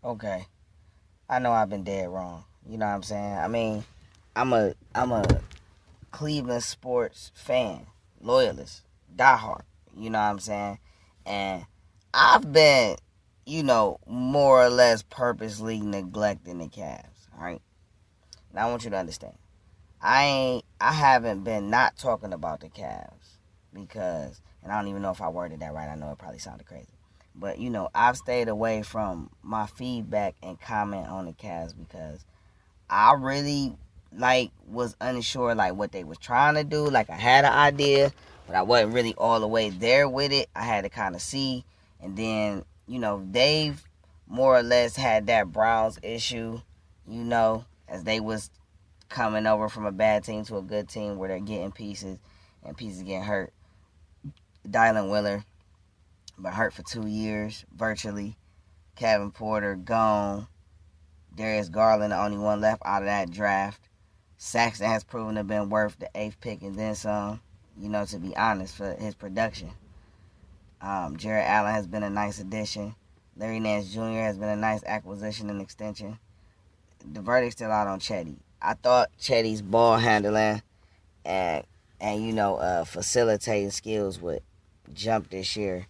Okay. I know I've been dead wrong. You know what I'm saying? I mean, I'm a Cleveland sports fan, loyalist, diehard. You know what I'm saying? And I've been, more or less purposely neglecting the Cavs. All right. Now I want you to understand. I haven't been not talking about the Cavs because, and I don't even know if I worded that right. I know it probably sounded crazy. But, I've stayed away from my feedback and comment on the Cavs because I really was unsure what they was trying to do. Like I had an idea, but I wasn't really all the way there with it. I had to kind of see, and then they've more or less had that Browns issue, as they was coming over from a bad team to a good team where they're getting pieces and pieces getting hurt. Dylan Willer been hurt for 2 years virtually. Kevin Porter gone. Darius Garland, the only one left out of that draft. Saxton has proven to have been worth the 8th pick and then some, to be honest, for his production. Jared Allen has been a nice addition. Larry Nance Jr. has been a nice acquisition and extension. The verdict's still out on Chetty. I thought Chetty's ball handling and facilitating skills would jump this year,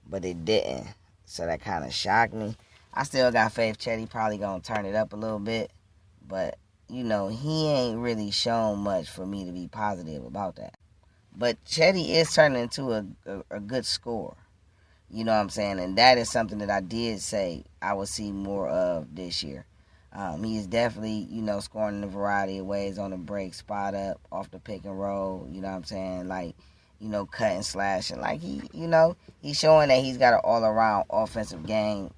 but it didn't. So that kind of shocked me. I still got faith Chetty probably going to turn it up a little bit. But, he ain't really shown much for me to be positive about that. But Chetty is turning into a good scorer. You know what I'm saying? And that is something that I did say I would see more of this year. He is definitely, scoring in a variety of ways on the break, spot up, off the pick and roll. You know what I'm saying? Cut and slash. And he's showing that he's got an all-around offensive game.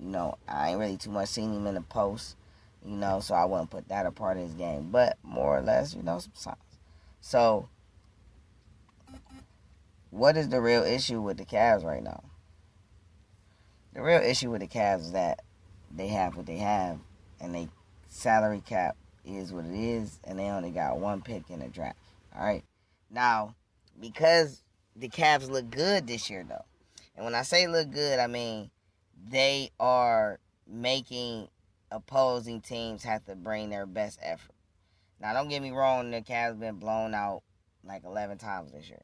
I ain't really too much seen him in the post, so I wouldn't put that a part of his game. But more or less, some signs. So, what is the real issue with the Cavs right now? The real issue with the Cavs is that they have what they have, and they salary cap is what it is, and they only got one pick in the draft. All right. Now, because the Cavs look good this year, though, and when I say look good, I mean they are making opposing teams have to bring their best effort. Now, don't get me wrong, the Cavs have been blown out like 11 times this year,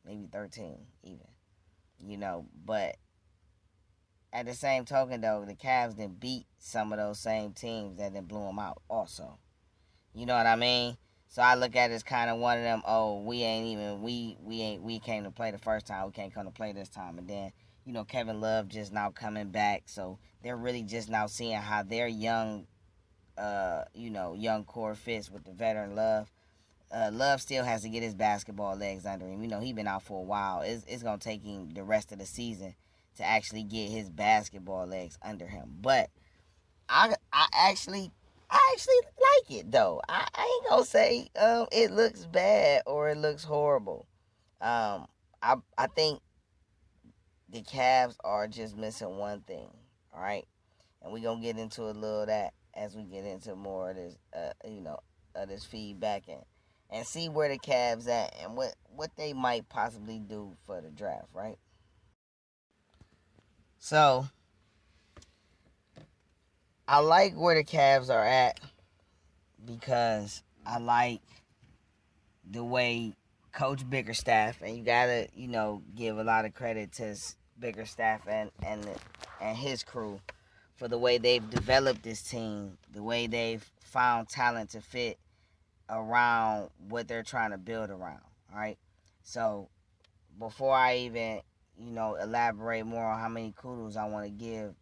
maybe 13 even, but at the same token, though, the Cavs didn't beat some of those same teams that didn't blew them out also. You know what I mean? So I look at it as kind of one of them, we came to play the first time, we can't come to play this time. And then, Kevin Love just now coming back, so they're really just now seeing how their young, young core fits with the veteran Love. Love still has to get his basketball legs under him. He's been out for a while. It's going to take him the rest of the season to actually get his basketball legs under him. But I actually like it though. I ain't gonna say it looks bad or it looks horrible. I think the Cavs are just missing one thing. All right, and we're gonna get into a little of that as we get into more of this of this feedback and see where the Cavs at and what they might possibly do for the draft, right? So I like where the Cavs are at because I like the way Coach Bickerstaff, and you gotta, give a lot of credit to Bickerstaff and his crew for the way they've developed this team, the way they've found talent to fit around what they're trying to build around. All right. So before I even, elaborate more on how many kudos I want to give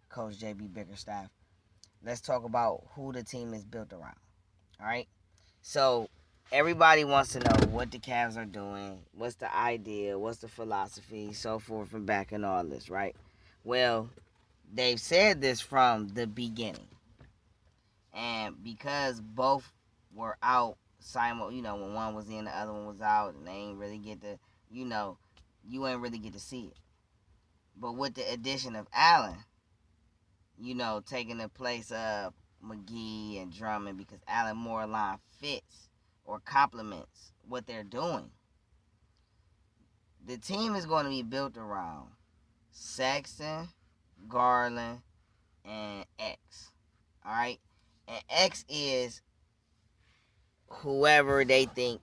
Coach JB Bickerstaff, let's talk about who the team is built around. All right. So everybody wants to know what the Cavs are doing, what's the idea, what's the philosophy, so forth and back and all this, right? Well, they've said this from the beginning. And because both were out when one was in, the other one was out, and they ain't really get to, you ain't really get to see it. But with the addition of Allen, taking the place of McGee and Drummond, because Allen Moreline fits or complements what they're doing. The team is going to be built around Sexton, Garland, and X. All right, and X is whoever they think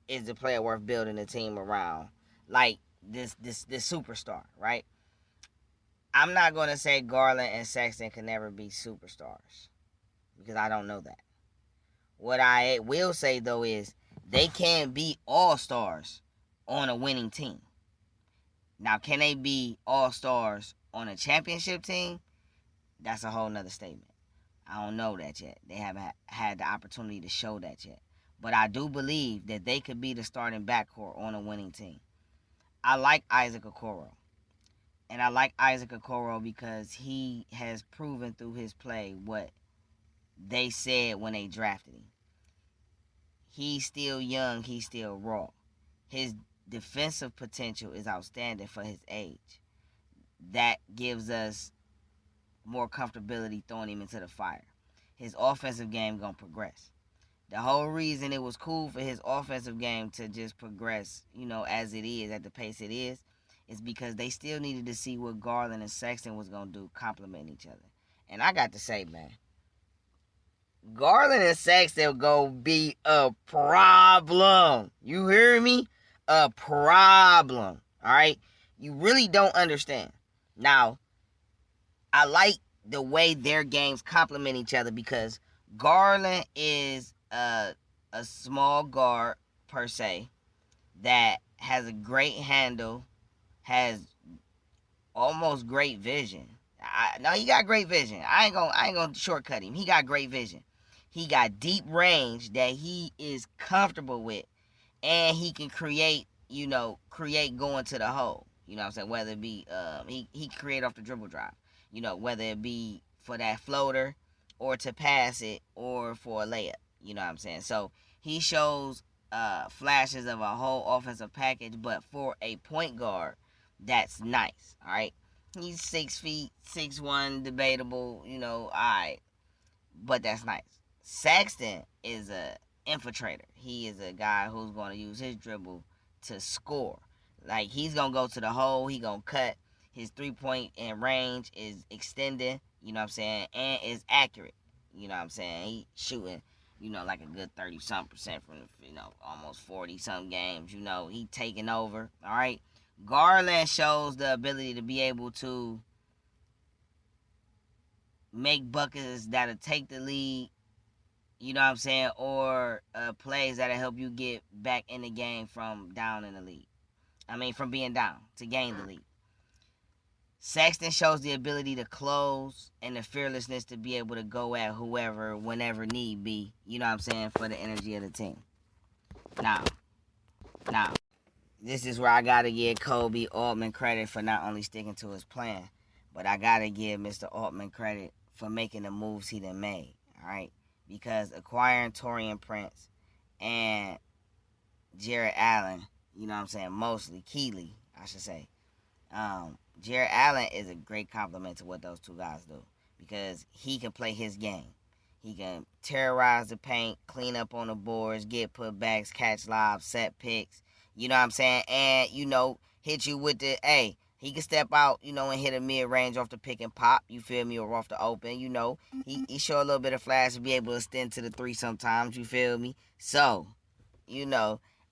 is the player worth building a team around, like this superstar, right? I'm not gonna say Garland and Sexton can never be superstars because I don't know that. What I will say though is they can be all stars on a winning team. Now, can they be all stars on a championship team? That's a whole nother statement. I don't know that yet. They haven't had the opportunity to show that yet. But I do believe that they could be the starting backcourt on a winning team. I like Isaac Okoro. And I like Isaac Okoro because he has proven through his play what they said when they drafted him. He's still young. He's still raw. His defensive potential is outstanding for his age. That gives us more comfortability throwing him into the fire. His offensive game gonna progress. The whole reason it was cool for his offensive game to just progress, as it is, at the pace it is because they still needed to see what Garland and Sexton was gonna do, complement each other. And I got to say, man, Garland and Sexton go be a problem. You hear me? A problem. All right? You really don't understand. Now, I like the way their games complement each other because Garland is a small guard per se that has a great handle, has almost great vision. No, he got great vision. I ain't gonna shortcut him. He got great vision. He got deep range that he is comfortable with, and he can create going to the hole. You know what I'm saying? Whether it be he create off the dribble drive. Whether it be for that floater or to pass it or for a layup. You know what I'm saying? So he shows flashes of a whole offensive package, but for a point guard, that's nice. All right. He's 6 feet, 6'1", debatable, all right. But that's nice. Sexton is a infiltrator. He is a guy who's going to use his dribble to score. Like, he's going to go to the hole. He going to cut. His 3-point in range is extended, you know what I'm saying, and is accurate. You know what I'm saying? He shooting, like a good 30-something% from, almost 40-something games. He taking over, all right? Garland shows the ability to be able to make buckets that'll take the lead, you know what I'm saying, or plays that'll help you get back in the game from down in the lead. From being down to gain the lead. Sexton shows the ability to close and the fearlessness to be able to go at whoever, whenever need be, you know what I'm saying, for the energy of the team. Now, this is where I got to give Kobe Altman credit for not only sticking to his plan, but I got to give Mr. Altman credit for making the moves he done made, all right? Because acquiring Taurean Prince and Jarrett Allen, you know what I'm saying, mostly Keeley, I should say. Jarrett Allen is a great compliment to what those two guys do because he can play his game. He can terrorize the paint, clean up on the boards, get putbacks, catch lobs, set picks, you know what I'm saying? And, hit you with the, he can step out, and hit a mid-range off the pick and pop, you feel me, or off the open, He show a little bit of flash to be able to extend to the three sometimes, you feel me? So,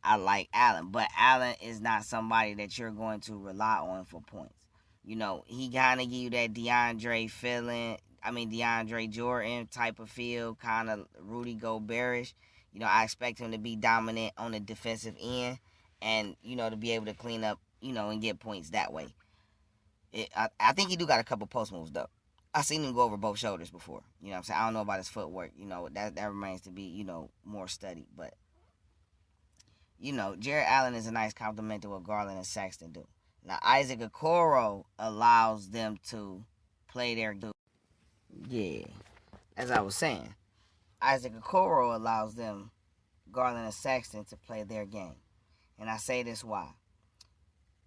I like Allen, but Allen is not somebody that you're going to rely on for points. He kind of give you that DeAndre Jordan type of feel, kind of Rudy Gobert-ish. I expect him to be dominant on the defensive end and, to be able to clean up, and get points that way. I think he do got a couple post moves, though. I seen him go over both shoulders before. You know what I'm saying? I don't know about his footwork. That remains to be, more studied. But, Jarrett Allen is a nice compliment to what Garland and Sexton do. Now, Isaac Okoro allows them to play their game. Yeah, as I was saying, Isaac Okoro allows them, Garland and Sexton, to play their game. And I say this why.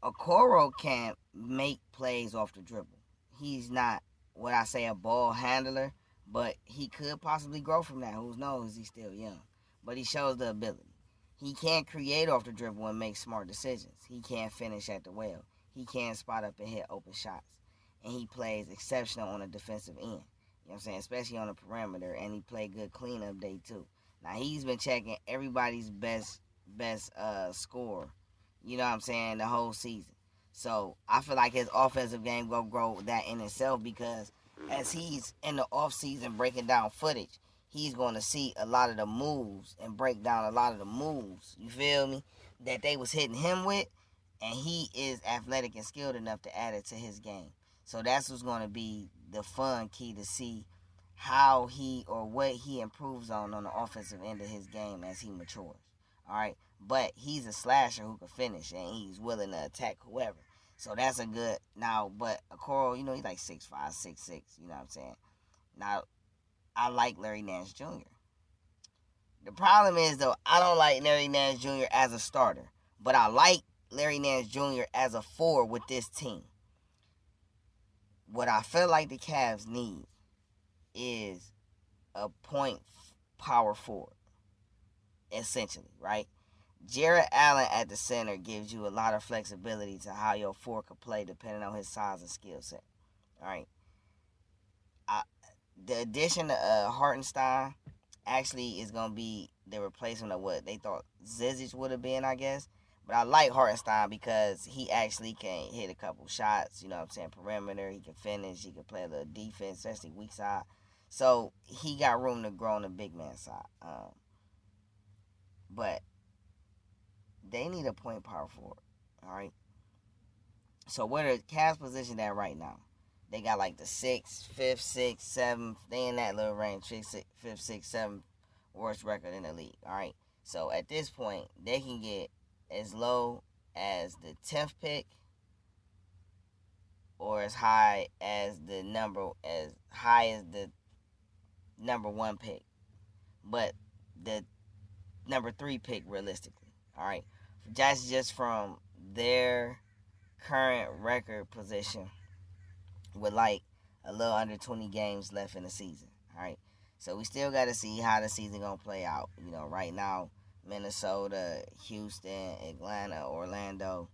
Okoro can't make plays off the dribble. He's not what I say a ball handler, but he could possibly grow from that. Who knows? He's still young. But he shows the ability. He can't create off the dribble and make smart decisions. He can't finish at the well. He can't spot up and hit open shots. and he plays exceptional on the defensive end. You know what I'm saying? Especially on the perimeter, and he played good cleanup day too. Now he's been checking everybody's best score, you know what I'm saying, the whole season. So I feel like his offensive game will grow that in itself, because as he's in the offseason breaking down footage, he's going to see a lot of the moves and break down a lot of the moves, you feel me, that they was hitting him with, and he is athletic and skilled enough to add it to his game. So that's what's going to be the fun key, to see how he or what he improves on the offensive end of his game as he matures. All right, but he's a slasher who can finish, and he's willing to attack whoever. So that's a good now. But Okoro, he's like 6'5", 6'6". You know what I'm saying? Now, I like Larry Nance Jr. The problem is, though, I don't like Larry Nance Jr. as a starter, but I like Larry Nance Jr. as a forward with this team. What I feel like the Cavs need is a point power forward, essentially, right? Jarrett Allen at the center gives you a lot of flexibility to how your forward could play depending on his size and skill set. All right. The addition of Hartenstein actually is going to be the replacement of what they thought Zizic would have been, I guess. But I like Hartenstein because he actually can hit a couple shots, you know what I'm saying, perimeter. He can finish. He can play a little defense, especially weak side. So he got room to grow on the big man side. But they need a point power forward, all right? So where the Cavs positioned at right now? They got like the 6th, 5th, 6th, 7th. They in that little range, 5th, 6th, 7th worst record in the league, all right? So at this point, they can get as low as the 10th pick or as high as the number one pick. But the number 3 pick realistically, all right? That's just from their current record position with like a little under 20 games left in the season, all right? So we still got to see how the season going to play out. Right now, Minnesota, Houston, Atlanta, Orlando,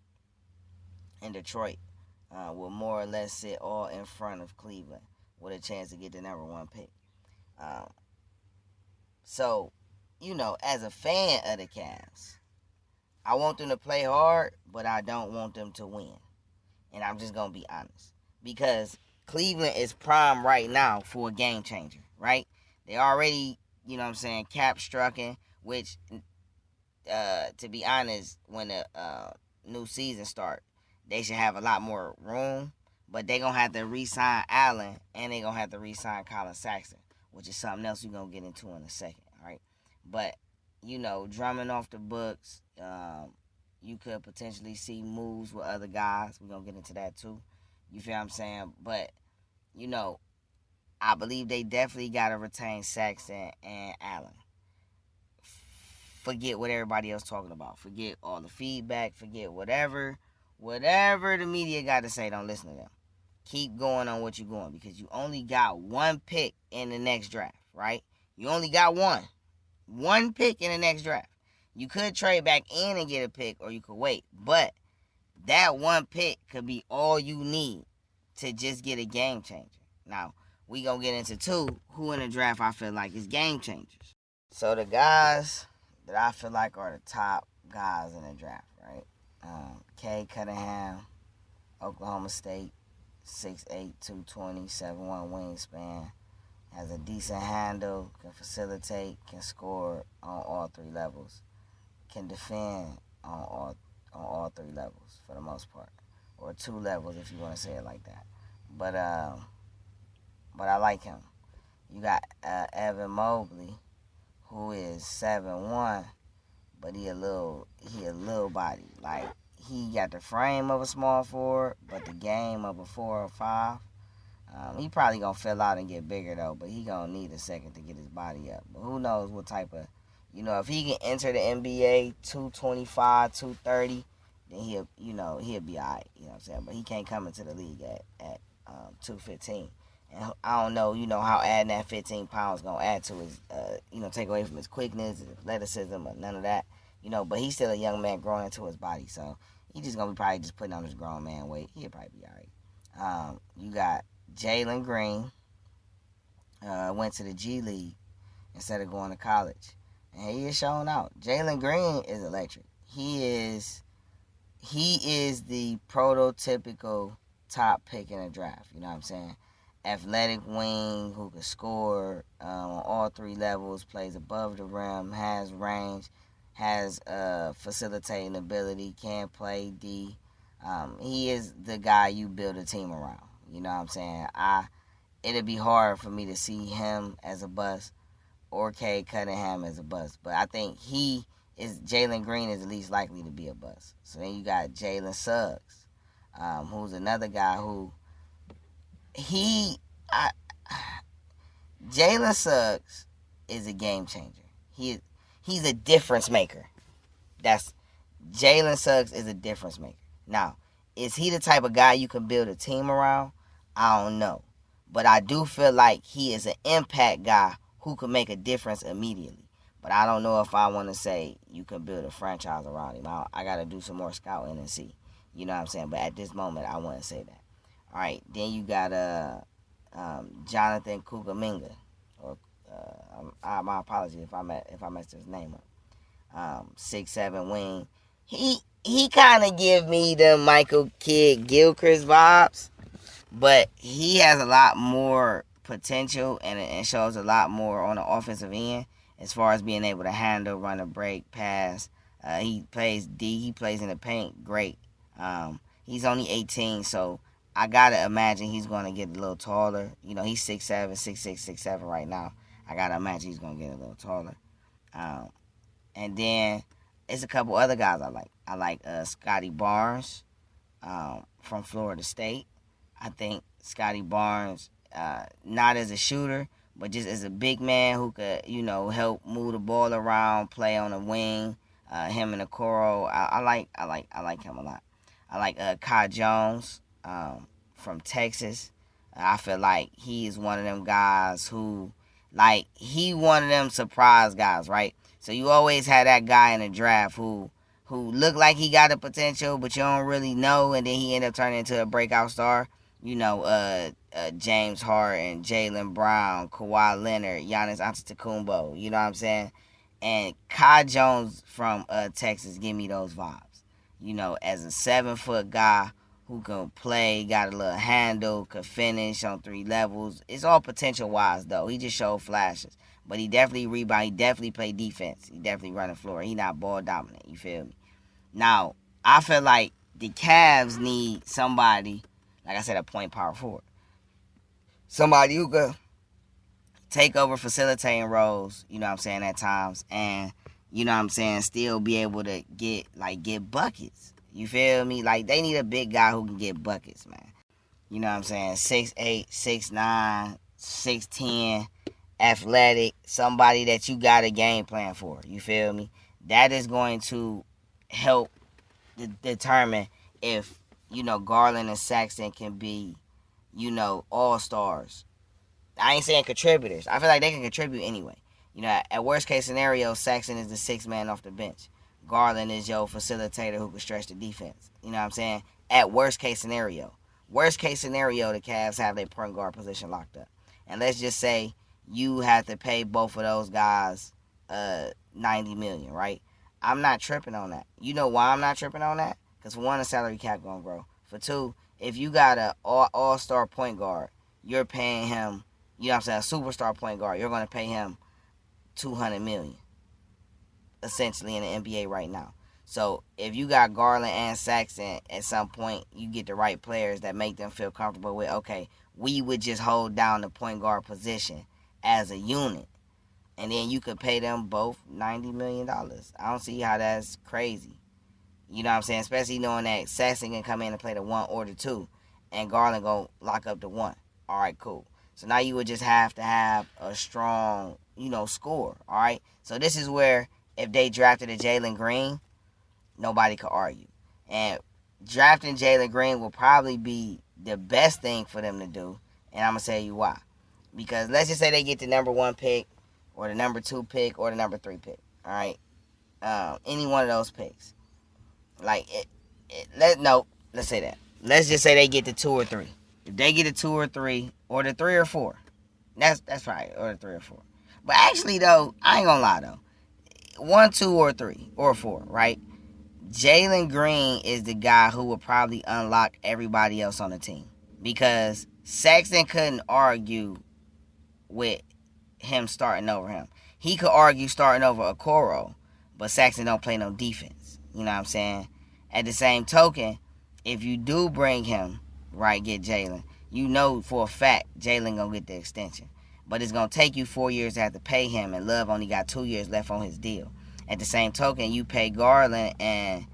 and Detroit will more or less sit all in front of Cleveland with a chance to get the number 1 pick. So, as a fan of the Cavs, I want them to play hard, but I don't want them to win. And I'm just going to be honest. Because Cleveland is prime right now for a game changer, right? They already, cap strucking, which, to be honest, when the new season starts, they should have a lot more room. But they're going to have to re-sign Allen, and they're going to have to re-sign Colin Sexton, which is something else we're going to get into in a second, all right? But, Drummond off the books, you could potentially see moves with other guys. We're going to get into that too. You feel what I'm saying? But, I believe they definitely got to retain Sexton and Allen. Forget what everybody else talking about. Forget all the feedback. Forget whatever the media got to say. Don't listen to them. Keep going on what you're going, because you only got 1 pick in the next draft, right? You only got one pick in the next draft. You could trade back in and get a pick, or you could wait. But that 1 pick could be all you need to just get a game changer. Now, we going to get into 2 who in the draft I feel like is game changers. So the guys that I feel like are the top guys in the draft, right? Cade Cunningham, Oklahoma State, 6'8", 220, 7'1" wingspan. Has a decent handle, can facilitate, can score on all 3 levels. Can defend on all 3 levels for the most part. Or 2 levels if you want to say it like that. But I like him. You got Evan Mobley, who is 7'1", but he a little body. Like, he got the frame of a small forward, but the game of a 4 or 5. He probably going to fill out and get bigger, though, but he going to need a second to get his body up. But who knows what type of, if he can enter the NBA 225, 230, then he'll be all right, you know what I'm saying? But he can't come into the league at 215. And I don't know, how adding that 15 pounds going to add to his, take away from his quickness, his athleticism, or none of that. But he's still a young man growing into his body, so he's just going to be probably just putting on his grown man weight. He'll probably be all right. You got Jalen Green, went to the G League instead of going to college. And he is showing out. Jalen Green is electric. He is the prototypical top pick in a draft. You know what I'm saying? Athletic wing who can score on all three levels, plays above the rim, has range, has facilitating ability, can play D. He is the guy you build a team around. You know what I'm saying? It'd be hard for me to see him as a bust or Cade Cunningham as a bust. But I think Jalen Green is the least likely to be a bust. So then you got Jalen Suggs, who's another guy who Jalen Suggs is a game changer. He's a difference maker. Jalen Suggs is a difference maker. Now, is he the type of guy you can build a team around? I don't know. But I do feel like he is an impact guy who can make a difference immediately. But I don't know if I want to say you can build a franchise around him. I got to do some more scouting and see. You know what I'm saying? But at this moment, I want to say that. All right. Then you got Jonathan Kugaminga. Or my apologies if I messed his name up. 6'7" wing. He kind of give me the Michael Kidd Gilchrist vibes. But he has a lot more potential and shows a lot more on the offensive end as far as being able to handle, run a break, pass. He plays D. He plays in the paint. Great. He's only 18, so I got to imagine he's going to get a little taller. You know, he's 6'7", 6'6", 6'7" right now. I got to imagine he's going to get a little taller. And then there's a couple other guys I like. I like Scotty Barnes from Florida State. I think Scotty Barnes, not as a shooter, but just as a big man who could, help move the ball around, play on the wing. Him and Okoro, I like him a lot. I like Kai Jones from Texas. I feel like he is one of them guys who, he one of them surprise guys, right? So you always had that guy in the draft who looked like he got the potential, but you don't really know, and then he ended up turning into a breakout star. James Harden, Jaylen Brown, Kawhi Leonard, Giannis Antetokounmpo. You know what I'm saying? And Kai Jones from Texas give me those vibes. As a 7-foot guy who can play, got a little handle, could finish on 3 levels. It's all potential-wise, though. He just showed flashes. But he definitely rebound. He definitely play defense. He definitely run the floor. He not ball dominant. You feel me? Now, I feel like the Cavs need somebody, like I said, a point power forward. Somebody who could take over facilitating roles, at times, and, still be able to get buckets. You feel me? They need a big guy who can get buckets, man. 6'8", 6'9", 6'10", athletic, somebody that you got a game plan for. You feel me? That is going to help determine if, Garland and Sexton can be, all-stars. I ain't saying contributors. I feel like they can contribute anyway. At worst case scenario, Sexton is the 6th man off the bench. Garland is your facilitator who can stretch the defense. You know what I'm saying? At worst case scenario. Worst case scenario, the Cavs have their point guard position locked up. And let's just say you have to pay both of those guys $90 million, right? I'm not tripping on that. You know why I'm not tripping on that? Because for one, the salary cap gonna grow. For two, if you got an all-star point guard, you're paying him, a superstar point guard, you're gonna pay him $200 million, essentially, in the NBA right now. So if you got Garland and Sexton, at some point you get the right players that make them feel comfortable with, okay, we would just hold down the point guard position as a unit. And then you could pay them both $90 million. I don't see how that's crazy. You know what I'm saying? Especially knowing that Sexton can come in and play the 1 or the 2. And Garland go lock up the 1. All right, cool. So now you would just have to have a strong, score. All right? So this is where if they drafted a Jalen Green, nobody could argue. And drafting Jalen Green will probably be the best thing for them to do. And I'm going to tell you why. Because let's just say they get the number 1 pick, or the number 2 pick, or the number 3 pick. All right? Any one of those picks. Let's say that. Let's just say they get the 2 or 3. If they get a 2 or 3, or the 3 or 4, that's right, or the 3 or 4. But actually, though, I ain't gonna lie though, 1, 2, or 3 or 4, right? Jalen Green is the guy who will probably unlock everybody else on the team, because Sexton couldn't argue with him starting over him. He could argue starting over Okoro, but Sexton don't play no defense. You know what I'm saying? At the same token, if you do bring him, right, get Jalen, you know for a fact Jalen gonna get the extension. But it's gonna take you 4 years to have to pay him, and Love only got 2 years left on his deal. At the same token, you pay Garland and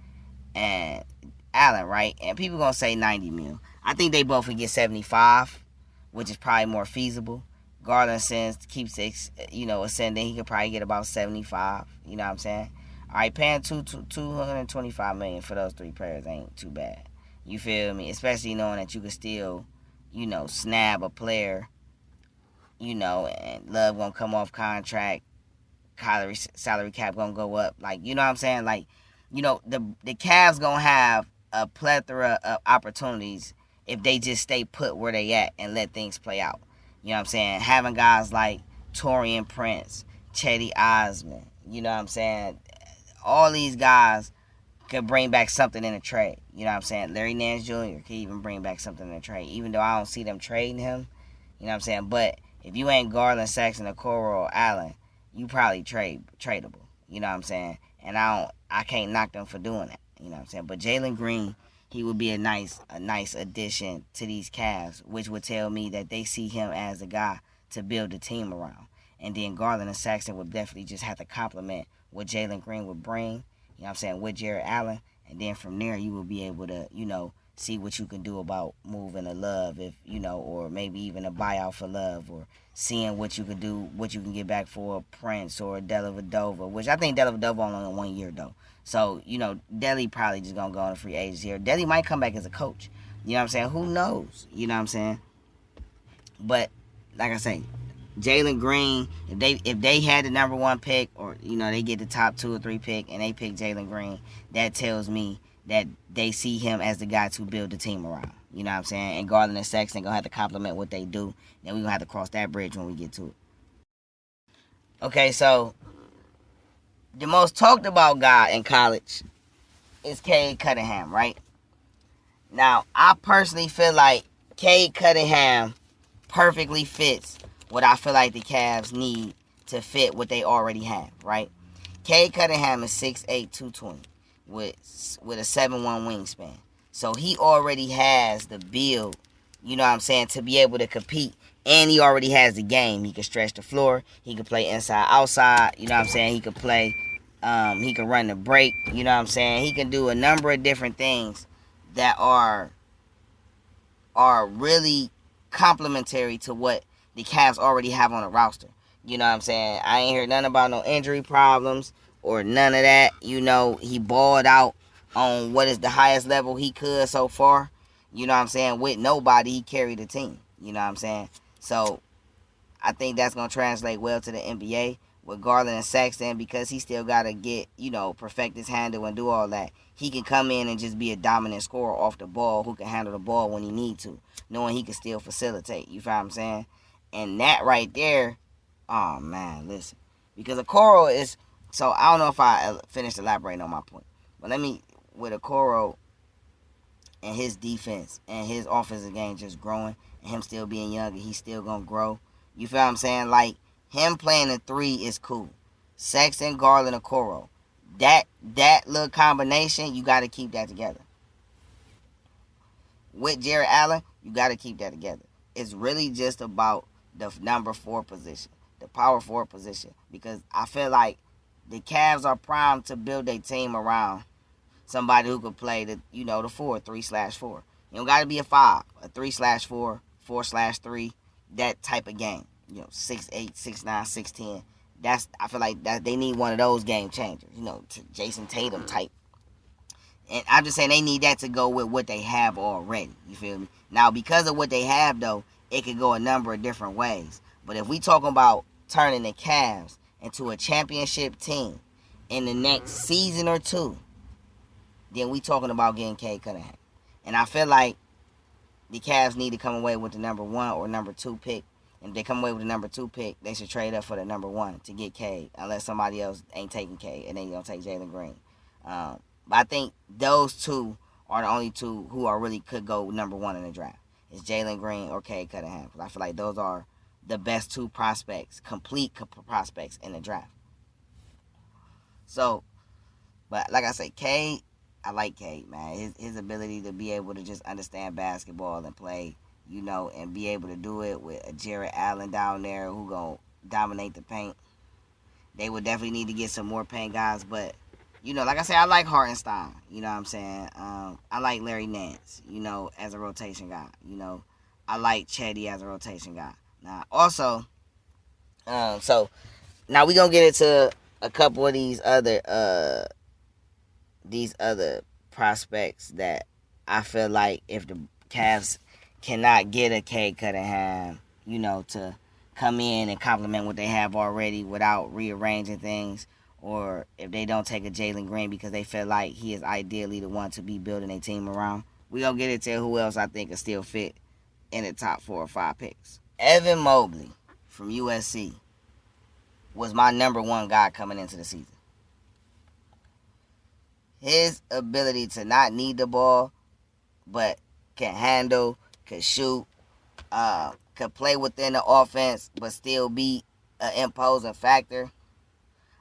Allen, right? And people gonna say 90 mil. I think they both would get 75, which is probably more feasible. Garland keeps ascending. He could probably get about 75. You know what I'm saying? All right, paying $225 million for those 3 players ain't too bad. You feel me? Especially knowing that you could still, snab a player, and Love gonna come off contract, salary cap gonna go up. Like, you know what I'm saying? Like, the Cavs gonna have a plethora of opportunities if they just stay put where they at and let things play out. You know what I'm saying? Having guys like Taurean Prince, Chetty Osman, you know what I'm saying? All these guys could bring back something in a trade. You know what I'm saying? Larry Nance Jr. could even bring back something in a trade, even though I don't see them trading him. You know what I'm saying? But if you ain't Garland, Sexton, Okoro, or Allen, you probably tradable. You know what I'm saying? And I can't knock them for doing that. You know what I'm saying? But Jalen Green, he would be a nice addition to these Cavs, which would tell me that they see him as a guy to build the team around. And then Garland and Sexton would definitely just have to complement what Jalen Green would bring, you know what I'm saying, with Jared Allen. And then from there, you will be able to, see what you can do about moving a Love, if, or maybe even a buyout for Love, or seeing what you can do, what you can get back for Prince or Dellavedova, which I think Dellavedova only on 1 year, though. So, Delly probably just going to go on a free agent here. Delly might come back as a coach. You know what I'm saying? Who knows? You know what I'm saying? But, like I say, Jalen Green, if they had the number 1 pick, or, they get the top 2 or 3 pick and they pick Jalen Green, that tells me that they see him as the guy to build the team around. You know what I'm saying? And Garland and Sexton going to have to complement what they do. Then we're going to have to cross that bridge when we get to it. Okay, so the most talked about guy in college is Cade Cunningham, right? Now, I personally feel like Cade Cunningham perfectly fits what I feel like the Cavs need to fit what they already have, right? Cade Cunningham is 6'8", 220 with a 7'1" wingspan. So he already has the build, you know what I'm saying, to be able to compete. And he already has the game. He can stretch the floor. He can play inside, outside. You know what I'm saying? He can play, he can run the break. You know what I'm saying? He can do a number of different things that are really complementary to what the Cavs already have on the roster. You know what I'm saying? I ain't heard nothing about no injury problems or none of that. He balled out on what is the highest level he could so far. You know what I'm saying? With nobody, he carried the team. You know what I'm saying? So I think that's going to translate well to the NBA with Garland and Sexton, because he still got to get, perfect his handle and do all that. He can come in and just be a dominant scorer off the ball who can handle the ball when he need to, knowing he can still facilitate. You feel what I'm saying? And that right there, oh, man, listen. Because Okoro is, so I don't know if I finished elaborating on my point. But with Okoro and his defense and his offensive game just growing, and him still being young, and he's still going to grow. You feel what I'm saying? Like, him playing the 3 is cool. Sexton, Garland, Okoro. That little combination, you got to keep that together. With Jared Allen, you got to keep that together. It's really just about the number 4 position, the power forward position, because I feel like the Cavs are primed to build their team around somebody who could play the 4, 3/4. You don't got to be a 5, a 3/4, 4/3, that type of game. 6'8", 6'9", 6'10". I feel like that they need one of those game changers. Jason Tatum type. And I'm just saying they need that to go with what they have already. You feel me? Now, because of what they have, though, it could go a number of different ways. But if we talking about turning the Cavs into a championship team in the next season or 2, then we talking about getting Cade Cunningham. And I feel like the Cavs need to come away with the number 1 or number 2 pick. And if they come away with the number 2 pick, they should trade up for the number 1 to get Cade, unless somebody else ain't taking Cade and then you're going to take Jalen Green. But I think those two are the only two who are really could go number 1 in the draft. It's Jalen Green or Cade Cunningham. I feel like those are the best 2 prospects, complete prospects in the draft. So, but like I say, Cade, I like Cade, man. His ability to be able to just understand basketball and play, and be able to do it with a Jarrett Allen down there who gonna dominate the paint. They would definitely need to get some more paint guys, but like I said, I like Hartenstein. You know what I'm saying? I like Larry Nance, as a rotation guy. I like Chetty as a rotation guy. Now, also, so now we gonna get into a couple of these other prospects that I feel like if the Cavs cannot get a Cade Cunningham, to come in and complement what they have already without rearranging things, or if they don't take a Jalen Green because they feel like he is ideally the one to be building a team around, we gonna get into who else I think will still fit in the top 4 or 5 picks. Evan Mobley from USC was my number 1 guy coming into the season. His ability to not need the ball, but can handle, can shoot, could play within the offense, but still be an imposing factor,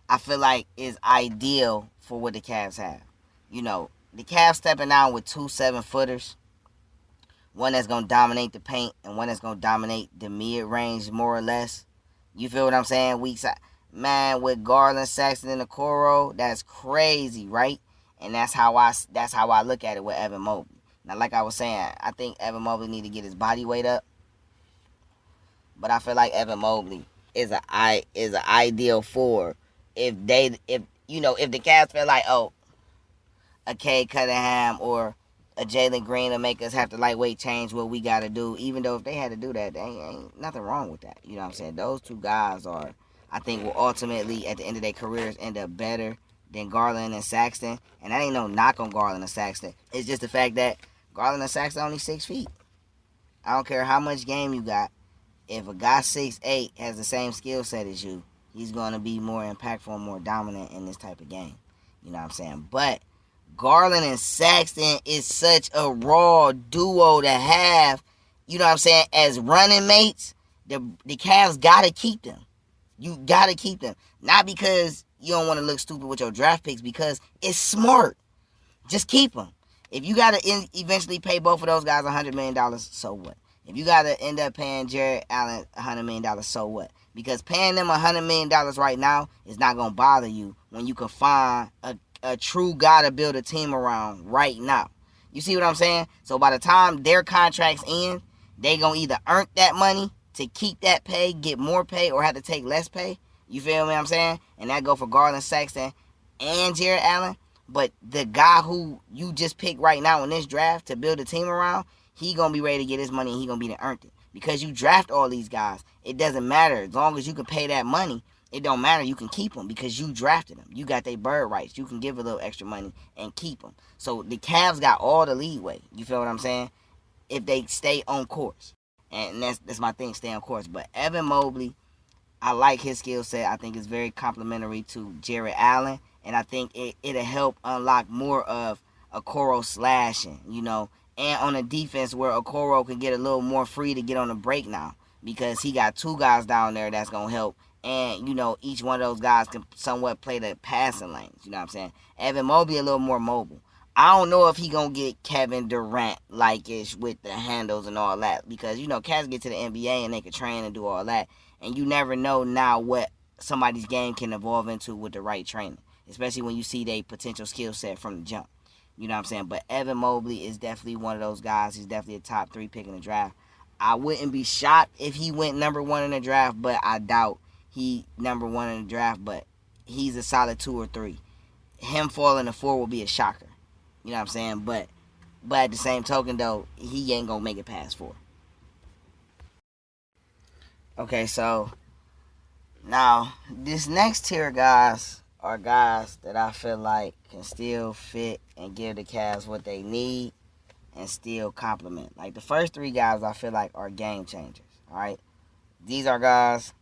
I feel like is ideal for what the Cavs have. The Cavs stepping out with 2 7-footers, one that's going to dominate the paint and one that's going to dominate the mid-range more or less. You feel what I'm saying? Weak side. Man, with Garland, Saxton, and Okoro, that's crazy, right? And that's how I look at it with Evan Mobley. Now, like I was saying, I think Evan Mobley need to get his body weight up. But I feel like Evan Mobley is an ideal for if the Cavs feel like, a Cade Cunningham or a Jalen Green will make us have to lightweight change what we got to do. Even though if they had to do that, there ain't nothing wrong with that. You know what I'm saying? Those 2 guys I think will ultimately, at the end of their careers, end up better than Garland and Saxton. And that ain't no knock on Garland and Saxton. It's just the fact that Garland and Saxton only 6 feet. I don't care how much game you got. If a guy 6'8" has the same skill set as you, he's going to be more impactful and more dominant in this type of game. You know what I'm saying? But Garland and Saxton is such a raw duo to have, you know what I'm saying, as running mates. The Cavs got to keep them. You got to keep them. Not because you don't want to look stupid with your draft picks, because it's smart. Just keep them. If you got to eventually pay both of those guys $100 million, so what? If you got to end up paying Jarrett Allen $100 million, so what? Because paying them $100 million right now is not going to bother you when you can find a true guy to build a team around right now. You see what I'm saying? So by the time their contracts end, they going to either earn that money to keep that pay, get more pay, or have to take less pay. You feel me what I'm saying? And that go for Garland, Sexton, and Jarrett Allen. But the guy who you just picked right now in this draft to build a team around, he going to be ready to get his money and he going to be to earn it. Because you draft all these guys, it doesn't matter. As long as you can pay that money, it don't matter. You can keep them because you drafted them. You got their bird rights. You can give a little extra money and keep them. So the Cavs got all the leeway. You feel what I'm saying? If they stay on course. And that's my thing, stay on course. But Evan Mobley, I like his skill set. I think it's very complimentary to Jarrett Allen. And I think it'll help unlock more of Okoro slashing, and on the defense where Okoro can get a little more free to get on the break now because he got 2 guys down there that's going to help. And, each one of those guys can somewhat play the passing lanes. You know what I'm saying? Evan Mobley a little more mobile. I don't know if he going to get Kevin Durant like-ish with the handles and all that because, cats get to the NBA and they can train and do all that. And you never know now what somebody's game can evolve into with the right training, especially when you see their potential skill set from the jump. You know what I'm saying? But Evan Mobley is definitely one of those guys. He's definitely a top 3 pick in the draft. I wouldn't be shocked if he went number 1 in the draft, but I doubt he number 1 in the draft, but he's a solid 2 or 3. Him falling to 4 will be a shocker. You know what I'm saying? But at the same token, though, he ain't going to make it past 4. Okay, so now this next tier guys are guys that I feel like can still fit and give the Cavs what they need and still complement. Like the first 3 guys I feel like are game changers. All right. These are guys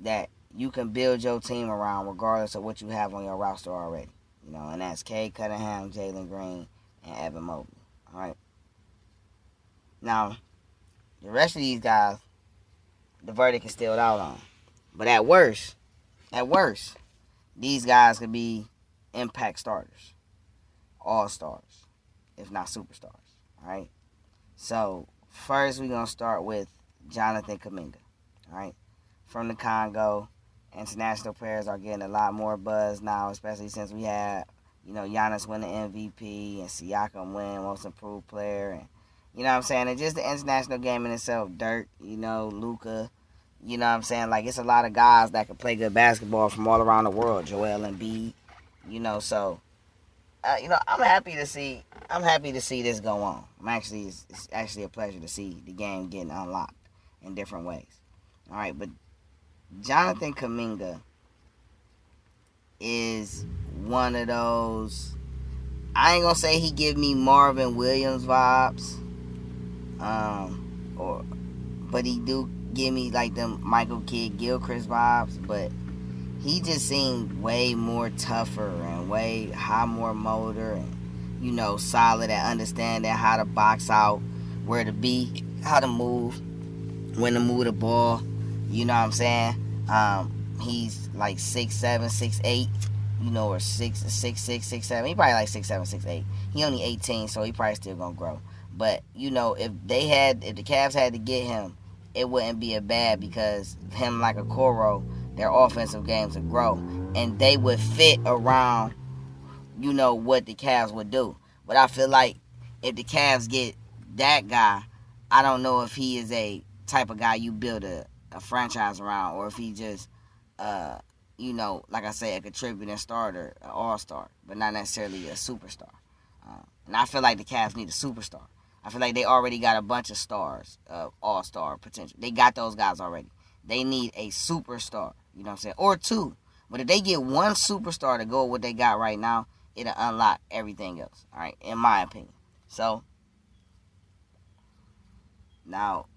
that you can build your team around regardless of what you have on your roster already. And that's Cade Cunningham, Jalen Green, and Evan Mobley. All right. Now, the rest of these guys, the verdict is still out on. But at worst, these guys could be impact starters, all-stars, if not superstars. All right. So first, we're gonna start with Jonathan Kuminga. All right, from the Congo. International players are getting a lot more buzz now, especially since we had, Giannis win the MVP and Siakam win Most Improved Player, and and just the international game in itself, Dirk, Luka, like it's a lot of guys that can play good basketball from all around the world, Joel Embiid, so I'm happy to see this go on. It's actually a pleasure to see the game getting unlocked in different ways. All right, but Jonathan Kuminga is one of those. I ain't gonna say he give me Marvin Williams vibes, but he do give me like them Michael Kidd Gilchrist vibes. But he just seemed way more tougher and way more motor and solid at understanding how to box out, where to be, how to move, when to move the ball. You know what I'm saying? He's like 6'7", 6'8", or 6'6", 6'7". He probably like 6'7", 6'8". He only 18, so he probably still gonna grow. But if the Cavs had to get him, it wouldn't be a bad, because him like a Coro, their offensive games would grow, and they would fit around, what the Cavs would do. But I feel like if the Cavs get that guy, I don't know if he is a type of guy you build a franchise around, or if he just, like I say, a contributing starter, an all-star, but not necessarily a superstar. And I feel like the Cavs need a superstar. I feel like they already got a bunch of stars, all-star potential. They got those guys already. They need a superstar, or 2. But if they get one superstar to go with what they got right now, it'll unlock everything else, all right, in my opinion. So, now,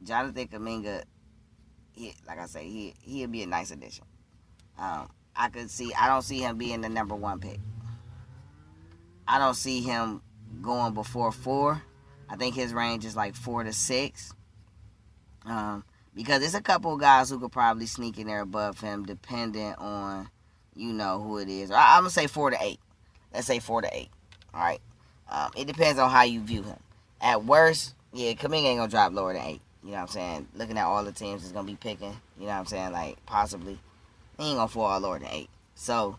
Jonathan Kuminga, like I say, he'll be a nice addition. I don't see him being the number 1 pick. I don't see him going before 4. I think his range is like 4 to 6. Because there's a couple of guys who could probably sneak in there above him, depending on, who it is. I'm going to say 4 to 8. Let's say 4 to 8. All right. It depends on how you view him. At worst, Kuminga ain't going to drop lower than 8. You know what I'm saying? Looking at all the teams is going to be picking, you know what I'm saying, like possibly. He ain't going to fall lower than 8. So,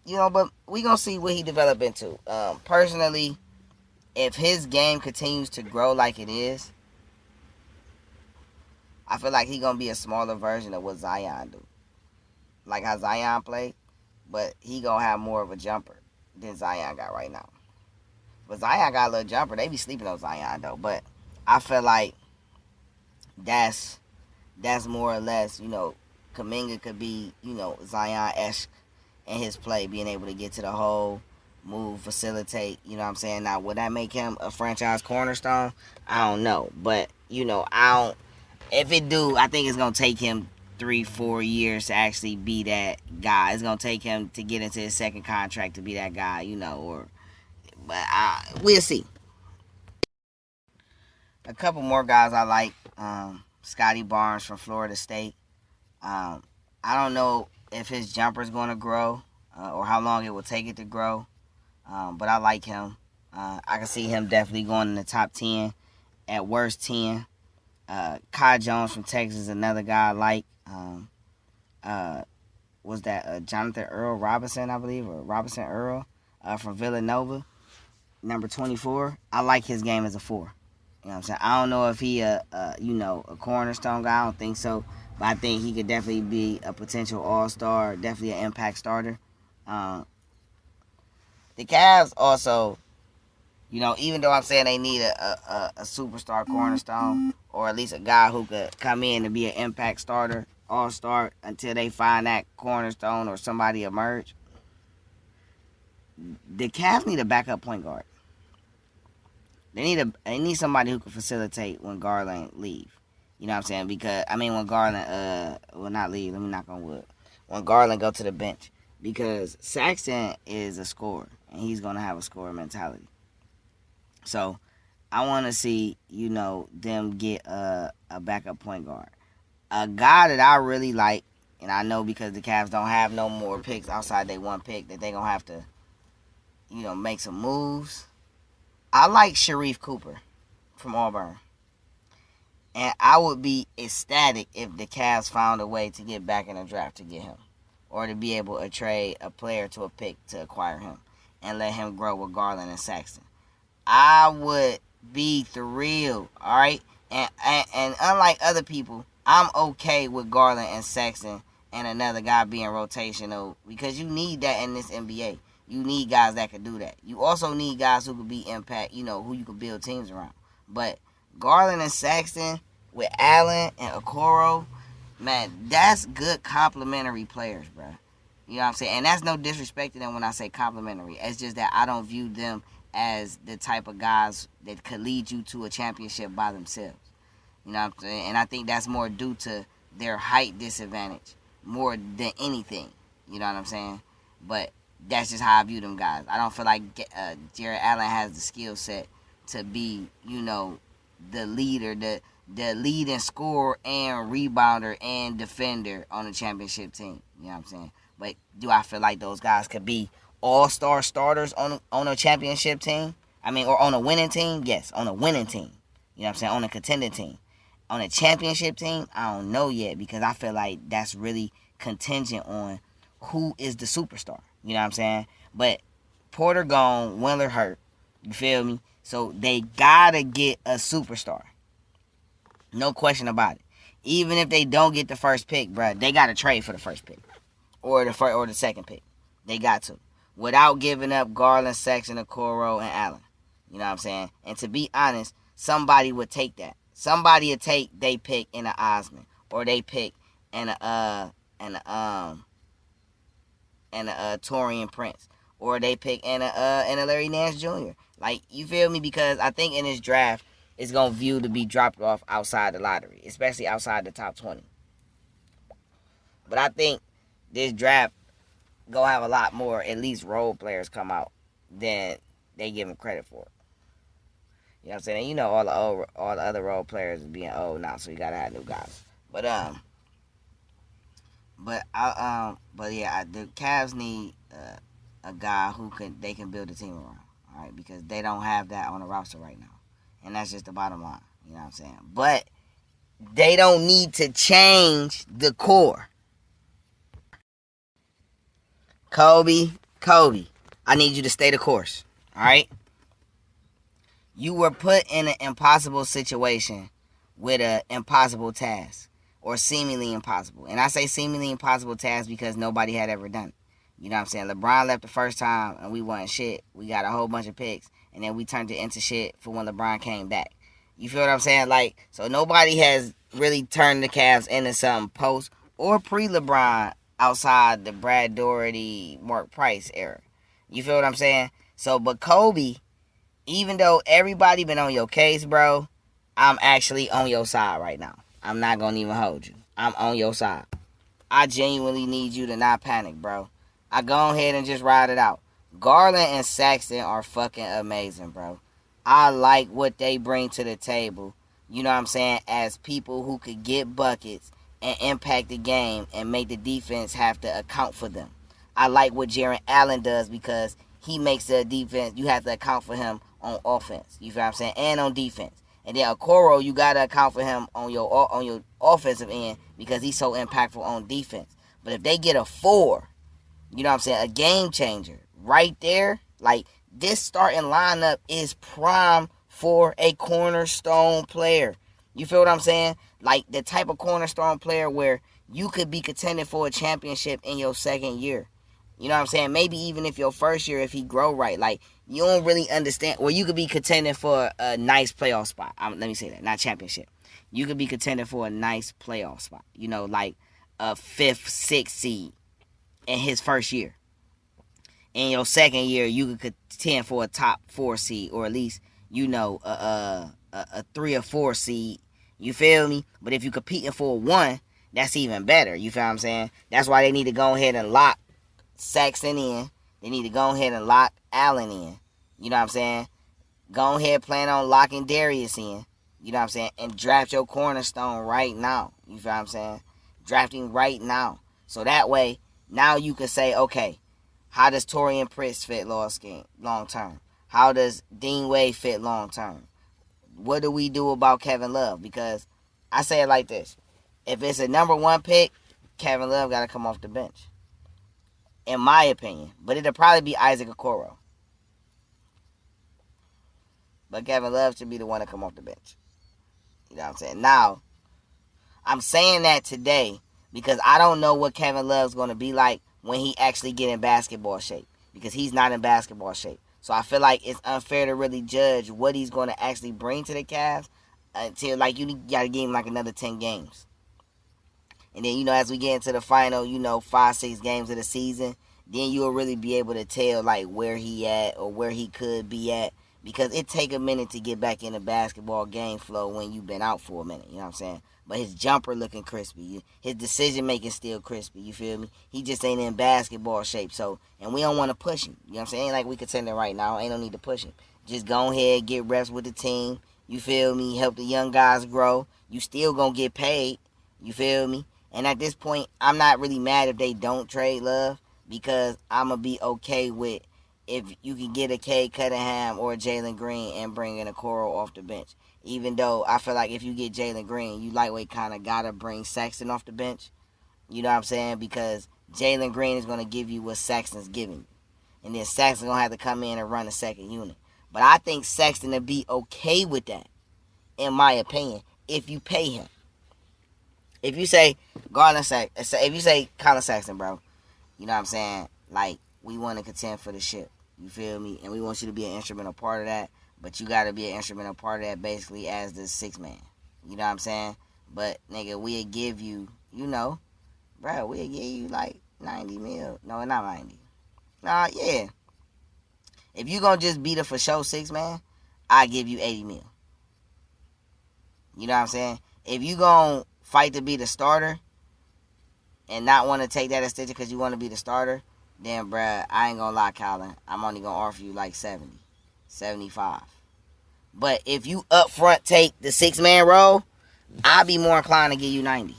but we going to see what he develop into. Personally, if his game continues to grow like it is, I feel like he going to be a smaller version of what Zion do. Like how Zion play, but he going to have more of a jumper than Zion got right now. But Zion got a little jumper. They be sleeping on Zion, though. But I feel like that's more or less, Kuminga could be, Zion-esque in his play, being able to get to the hole, move, facilitate, you know what I'm saying? Now, would that make him a franchise cornerstone? I don't know. But, if it do, I think it's going to take him 3-4 years to actually be that guy. It's going to take him to get into his second contract to be that guy, but we'll see. A couple more guys I like. Scotty Barnes from Florida State. I don't know if his jumper's going to grow or how long it will take it to grow, but I like him. I can see him definitely going in the top 10, at worst 10. Kai Jones from Texas is another guy I like. Was that Jonathan Earl Robinson, I believe, or Robinson Earl from Villanova, number 24. I like his game as a 4. You know what I'm saying? I don't know if he a cornerstone guy. I don't think so. But I think he could definitely be a potential all-star, definitely an impact starter. The Cavs also, even though I'm saying they need a superstar cornerstone, or at least a guy who could come in and be an impact starter, all-star, until they find that cornerstone or somebody emerge, the Cavs need a backup point guard. They need somebody who can facilitate when Garland leave. You know what I'm saying? Because when Garland will not leave. Let me knock on wood. When Garland go to the bench, because Saxton is a scorer and he's gonna have a scorer mentality. So I want to see them get a backup point guard, a guy that I really like, and I know because the Cavs don't have no more picks outside they one pick that they gonna have to make some moves. I like Sharif Cooper from Auburn. And I would be ecstatic if the Cavs found a way to get back in the draft to get him. Or to be able to trade a player to a pick to acquire him. And let him grow with Garland and Saxton. I would be thrilled, alright? And unlike other people, I'm okay with Garland and Saxton and another guy being rotational. Because you need that in this NBA. You need guys that can do that. You also need guys who can be impact, who you can build teams around. But Garland and Saxton with Allen and Okoro, man, that's good complementary players, bro. You know what I'm saying? And that's no disrespect to them when I say complimentary. It's just that I don't view them as the type of guys that could lead you to a championship by themselves. You know what I'm saying? And I think that's more due to their height disadvantage more than anything. You know what I'm saying? But that's just how I view them guys. I don't feel like Jared Allen has the skill set to be, the leader, the leading scorer and rebounder and defender on a championship team. You know what I'm saying? But do I feel like those guys could be all-star starters on a championship team? Or on a winning team? Yes, on a winning team. You know what I'm saying? On a contending team. On a championship team, I don't know yet because I feel like that's really contingent on who is the superstar. You know what I'm saying? But Porter gone, Wheeler hurt. You feel me? So they gotta get a superstar. No question about it. Even if they don't get the first pick, bruh, they gotta trade for the first pick. Or the second pick. They got to. Without giving up Garland, Sexton, Okoro, and Allen. You know what I'm saying? And to be honest, somebody would take that. Somebody would take they pick in a Osman. Or they pick in a Torian Prince. Or they pick in a Larry Nance Jr. Like, you feel me? Because I think in this draft, it's going to view to be dropped off outside the lottery. Especially outside the top 20. But I think this draft going to have a lot more, at least role players come out than they give them credit for. You know what I'm saying? And all the other role players are being old now, so you got to have new guys. But yeah, the Cavs need a guy who they can build a team around, all right? Because they don't have that on the roster right now, and that's just the bottom line. You know what I'm saying? But they don't need to change the core. Kobe, I need you to stay the course, all right? You were put in an impossible situation with an impossible task. Or seemingly impossible. And I say seemingly impossible task because nobody had ever done it. You know what I'm saying? LeBron left the first time and we wasn't shit. We got a whole bunch of picks. And then we turned it into shit for when LeBron came back. You feel what I'm saying? Like, so nobody has really turned the Cavs into something post or pre-LeBron outside the Brad Daugherty, Mark Price era. You feel what I'm saying? So, but Kobe, even though everybody been on your case, bro, I'm actually on your side right now. I'm not going to even hold you. I'm on your side. I genuinely need you to not panic, bro. I go ahead and just ride it out. Garland and Saxton are fucking amazing, bro. I like what they bring to the table, you know what I'm saying, as people who could get buckets and impact the game and make the defense have to account for them. I like what Jared Allen does because he makes the defense, you have to account for him on offense, you feel what I'm saying, and on defense. And then Okoro, you got to account for him on your offensive end because he's so impactful on defense. But if they get a 4, you know what I'm saying, a game changer right there, like this starting lineup is prime for a cornerstone player. You feel what I'm saying? Like the type of cornerstone player where you could be contending for a championship in your second year. You know what I'm saying? Maybe even if your first year, if he grow right, like you don't really understand. Well, you could be contending for a nice playoff spot. Let me say that, not championship. You could be contending for a nice playoff spot. You know, like a 5th, 6th seed in his first year. in your second year, you could contend for a top 4 seed, or at least, a 3 or 4 seed. You feel me? But if you're competing for a 1, that's even better. You feel what I'm saying? That's why they need to go ahead and lock Sexton in. They need to go ahead and lock Allen in. You know what I'm saying? Go ahead, plan on locking Darius in. You know what I'm saying? And draft your cornerstone right now. You feel what I'm saying? Drafting right now. So that way, now you can say, okay, how does Torian Prince fit long term? How does Dean Wade fit long term? What do we do about Kevin Love? Because I say it like this. If it's a number 1 pick, Kevin Love got to come off the bench. In my opinion. But it'll probably be Isaac Okoro. But Kevin Love should be the one to come off the bench. You know what I'm saying? Now, I'm saying that today because I don't know what Kevin Love's going to be like when he actually get in basketball shape. Because he's not in basketball shape. So I feel like it's unfair to really judge what he's going to actually bring to the Cavs until, like, you got to give him, like, another 10 games. And then, as we get into the final, 5, 6 games of the season, then you'll really be able to tell, like, where he at or where he could be at. Because it take a minute to get back in the basketball game flow when you've been out for a minute. You know what I'm saying? But his jumper looking crispy. His decision-making still crispy. You feel me? He just ain't in basketball shape. So, and we don't want to push him. You know what I'm saying? Ain't like we contending right now. Ain't no need to push him. Just go ahead, get reps with the team. You feel me? Help the young guys grow. You still going to get paid. You feel me? And at this point, I'm not really mad if they don't trade Love because I'm going to be okay with if you can get a Cade Cunningham or a Jalen Green and bring in a Okoro off the bench. Even though I feel like if you get Jalen Green, you lightweight kind of got to bring Sexton off the bench. You know what I'm saying? Because Jalen Green is going to give you what Sexton's giving you. And then Sexton's going to have to come in and run the second unit. But I think Sexton will be okay with that, in my opinion, if you pay him. If you say if you say Colin Sexton, bro, you know what I'm saying? Like, we want to contend for the ship. You feel me? And we want you to be an instrumental part of that. But you got to be an instrumental part of that basically as the 6th man. You know what I'm saying? But, nigga, we'll give you, we'll give you like 90 mil. No, not 90. Nah, yeah. If you going to just be the for show 6 man, I give you 80 mil. You know what I'm saying? If you going to fight to be the starter and not want to take that extension because you want to be the starter, then, bruh, I ain't going to lie, Colin. I'm only going to offer you like 70, 75. But if you up front take the 6-man role, I'll be more inclined to give you 90.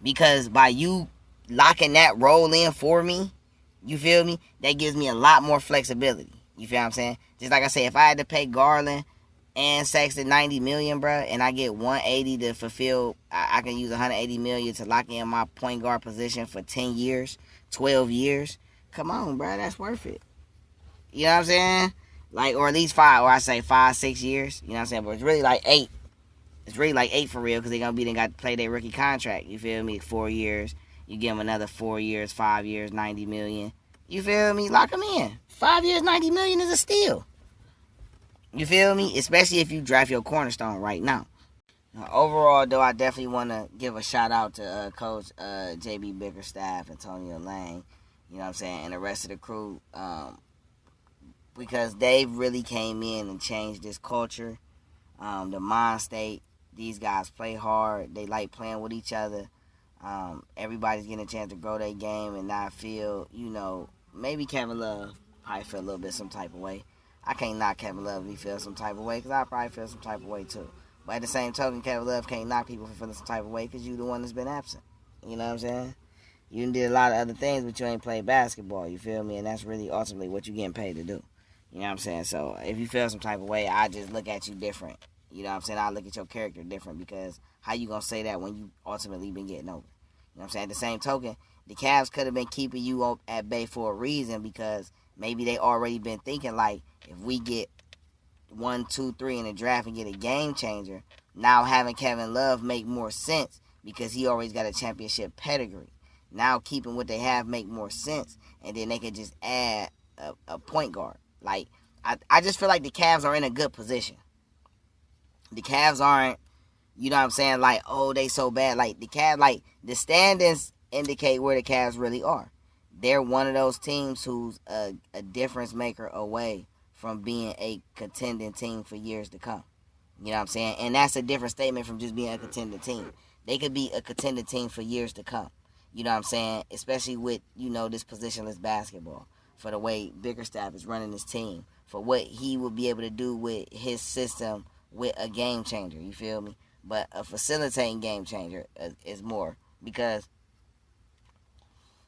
Because by you locking that role in for me, you feel me? That gives me a lot more flexibility. You feel what I'm saying? Just like I said, if I had to pay Garland and Sexton $90 million, bruh, and I get 180 to fulfill, I can use 180 million to lock in my point guard position for 10 years, 12 years. Come on, bruh, that's worth it. You know what I'm saying? Like, or at least 5, or I say 5, 6 years. You know what I'm saying? But it's really like 8. It's really like 8 for real because they're going to got to play their rookie contract. You feel me? 4 years. You give them another 4 years, 5 years, 90 million. You feel me? Lock them in. 5 years, 90 million is a steal. You feel me? Especially if you draft your cornerstone right now. Overall, though, I definitely want to give a shout out to Coach JB Bickerstaff, Antonio Lang, you know what I'm saying, and the rest of the crew, because they really came in and changed this culture, the mind state. These guys play hard. They like playing with each other. Everybody's getting a chance to grow their game and not feel, maybe Kevin Love probably feel a little bit some type of way. I can't knock Kevin Love if he feels some type of way because I probably feel some type of way too. But at the same token, Kevin Love can't knock people for feeling some type of way because you the one that's been absent. You know what I'm saying? You did a lot of other things, but you ain't played basketball. You feel me? And that's really ultimately what you're getting paid to do. You know what I'm saying? So if you feel some type of way, I just look at you different. You know what I'm saying? I look at your character different because how you going to say that when you ultimately been getting over? You know what I'm saying? At the same token, the Cavs could have been keeping you at bay for a reason because maybe they already been thinking like if we get 1, 2, 3 in the draft and get a game changer, now having Kevin Love make more sense because he always got a championship pedigree. Now keeping what they have make more sense, and then they can just add a point guard. Like, I just feel like the Cavs are in a good position. The Cavs aren't, you know what I'm saying, like, oh, they so bad. Like, the Cavs, like, the standings indicate where the Cavs really are. they're one of those teams who's a difference maker away from being a contending team for years to come. You know what I'm saying? And that's a different statement from just being a contending team. They could be a contending team for years to come. You know what I'm saying? Especially with, this positionless basketball. For the way Bickerstaff is running his team. For what he will be able to do with his system with a game changer. You feel me? But a facilitating game changer is more. Because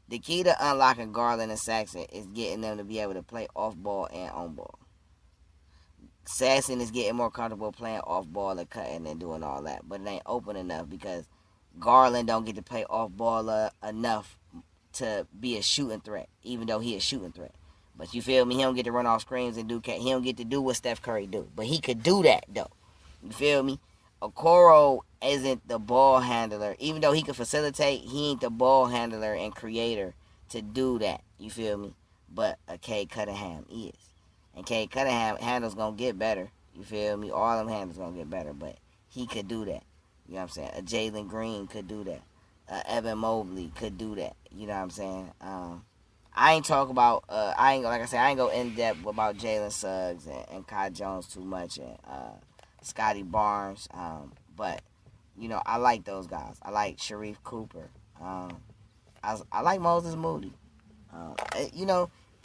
the key to unlocking Garland and Saxon is getting them to be able to play off ball and on ball. Saxon is getting more comfortable playing off ball and cutting and doing all that, but it ain't open enough because Garland don't get to play off ball enough to be a shooting threat, even though he a shooting threat. But you feel me? He don't get to run off screens and he don't get to do what Steph Curry do, but he could do that though. You feel me? Okoro isn't the ball handler, even though he can facilitate. He ain't the ball handler and creator to do that. You feel me? But a Cade Cunningham is. And Cade Cunningham handles gonna get better. You feel me? All them handles gonna get better, but he could do that. You know what I'm saying? A Jalen Green could do that. Evan Mobley could do that. You know what I'm saying? I ain't talk about. I ain't go in depth about Jalen Suggs and Kai Jones too much and Scotty Barnes. But I like those guys. I like Sharif Cooper. I like Moses Moody.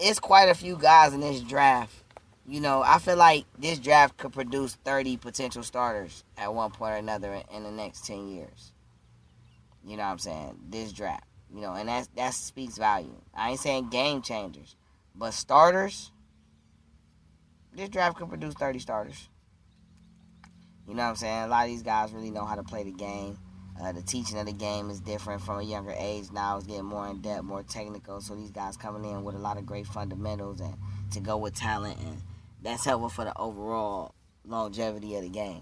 It's quite a few guys in this draft. I feel like this draft could produce 30 potential starters at one point or another in the next 10 years. You know what I'm saying? This draft. And that speaks volume. I ain't saying game changers, but starters, this draft could produce 30 starters. You know what I'm saying? A lot of these guys really know how to play the game. The teaching of the game is different from a younger age now. It's getting more in depth, more technical. So these guys coming in with a lot of great fundamentals and to go with talent, and that's helpful for the overall longevity of the game.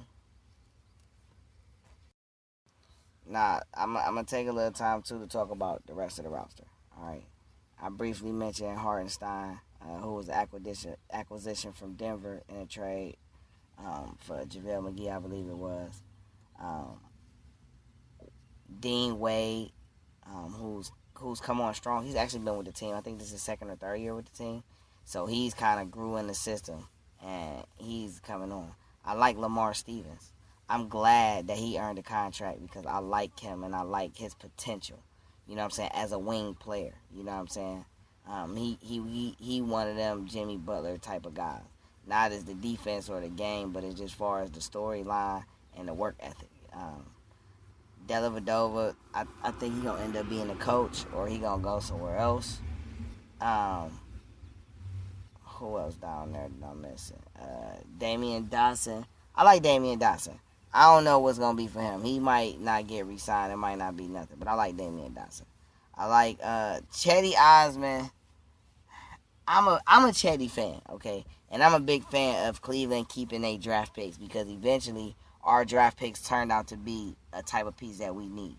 Now, I'm gonna take a little time too to talk about the rest of the roster. All right, I briefly mentioned Hartenstein, who was an acquisition from Denver in a trade for JaVale McGee, I believe it was. Dean Wade, who's come on strong. He's actually been with the team. I think this is his second or third year with the team. So he's kind of grew in the system, and he's coming on. I like Lamar Stevens. I'm glad that he earned a contract because I like him and I like his potential. You know what I'm saying? As a wing player. You know what I'm saying? He one of them Jimmy Butler type of guys. Not as the defense or the game, but it's just far as the storyline and the work ethic. Dellavedova, I think he's going to end up being a coach or he going to go somewhere else. Who else down there that I'm missing? Damian Dotson. I like Damian Dotson. I don't know what's going to be for him. He might not get re-signed. It might not be nothing. But I like Damian Dotson. I like Chetty Osman. I'm a Chetty fan, okay? And I'm a big fan of Cleveland keeping their draft picks because eventually our draft picks turned out to be a type of piece that we need.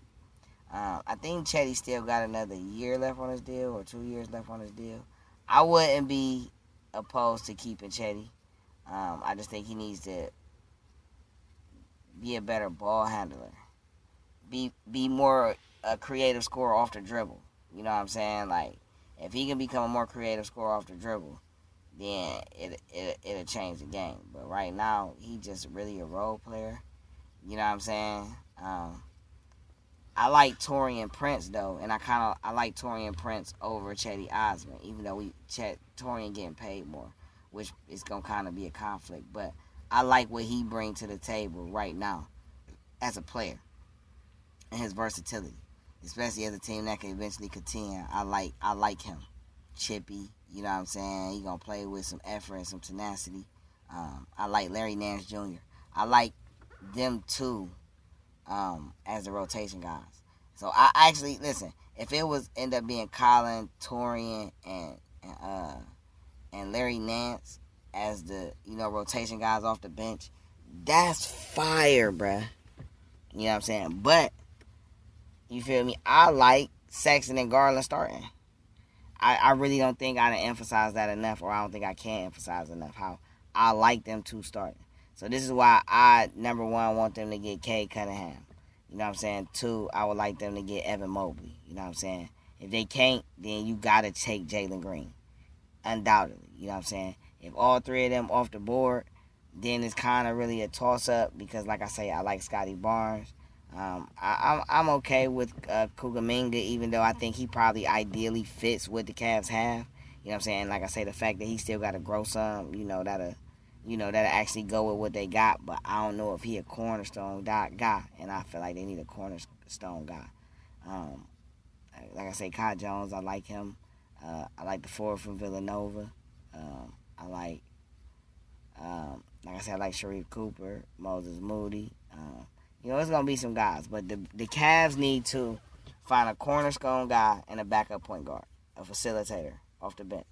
I think Chetty still got another year left on his deal or 2 years left on his deal. I wouldn't be opposed to keeping Chetty. I just think he needs to be a better ball handler. Be more a creative scorer off the dribble. You know what I'm saying? Like, if he can become a more creative scorer off the dribble, then it'll change the game. But right now, he's just really a role player. You know what I'm saying? I like Taurean Prince though, and I like Taurean Prince over Chetty Osman, even though Taurean getting paid more, which is gonna kind of be a conflict. But I like what he brings to the table right now as a player and his versatility, especially as a team that can eventually contend. I like him, chippy. You know what I'm saying? He gonna play with some effort and some tenacity. I like Larry Nance Jr. I like them two as the rotation guys. So I actually listen. If it was end up being Colin, Torian, and Larry Nance as the rotation guys off the bench, that's fire, bruh. You know what I'm saying? But you feel me? I like Sexton and Garland starting. I really don't think I emphasize that enough, or I don't think I can emphasize enough how I like them two starting. So this is why I, number one, want them to get Cade Cunningham. You know what I'm saying? Two, I would like them to get Evan Mobley. You know what I'm saying? If they can't, then you got to take Jalen Green. Undoubtedly. You know what I'm saying? If all three of them off the board, then it's kind of really a toss-up because, like I say, I like Scotty Barnes. I'm okay with Kugaminga, even though I think he probably ideally fits what the Cavs have. You know what I'm saying? Like I say, the fact that he still got to grow some, that'll actually go with what they got. But I don't know if he a cornerstone guy, and I feel like they need a cornerstone guy. Like I say, Kai Jones, I like him. I like the forward from Villanova. I like I said, I like Sharif Cooper, Moses Moody. It's going to be some guys. But the Cavs need to find a cornerstone guy and a backup point guard, a facilitator off the bench.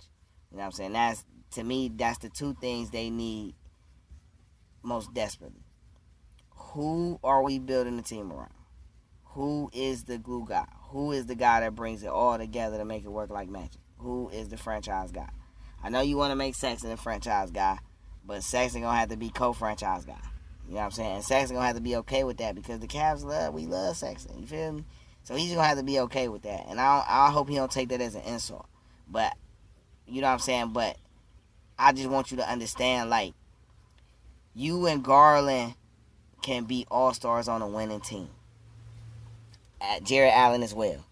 You know what I'm saying? To me, that's the two things they need most desperately. Who are we building the team around? Who is the glue guy? Who is the guy that brings it all together to make it work like magic? Who is the franchise guy? I know you want to make Sexton a franchise guy, but Sexton going to have to be co-franchise guy. You know what I'm saying? And Sexton going to have to be okay with that because the Cavs love Sexton. You feel me? So he's going to have to be okay with that. And I hope he don't take that as an insult. But, you know what I'm saying? But I just want you to understand, like, you and Garland can be all-stars on a winning team. Jared Allen as well.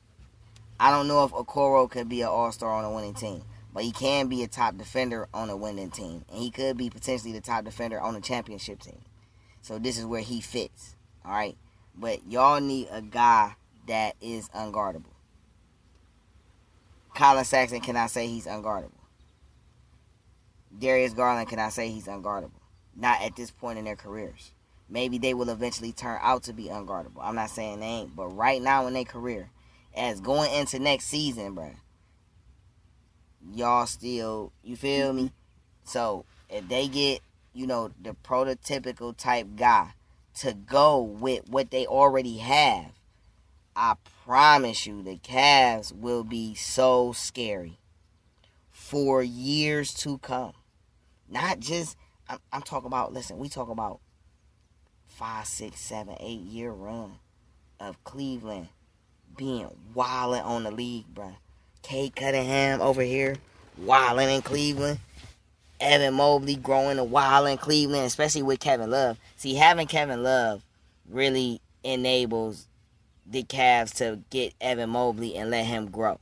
I don't know if Okoro could be an all-star on a winning team, but he can be a top defender on a winning team, and he could be potentially the top defender on a championship team. So this is where he fits, all right? But y'all need a guy that is unguardable. Colin Sexton, can I say he's unguardable? Darius Garland, can I say he's unguardable? Not at this point in their careers. Maybe they will eventually turn out to be unguardable. I'm not saying they ain't. But right now in their career, as going into next season, bro, y'all still, you feel me? So if they get, the prototypical type guy to go with what they already have, I promise you the Cavs will be so scary for years to come. Not just, I'm talking about, listen, we talk about 5, 6, 7, 8 year run of Cleveland being wilding on the league, bro. Cade Cunningham over here wilding in Cleveland. Evan Mobley growing a wild in Cleveland, especially with Kevin Love. See, having Kevin Love really enables the Cavs to get Evan Mobley and let him grow.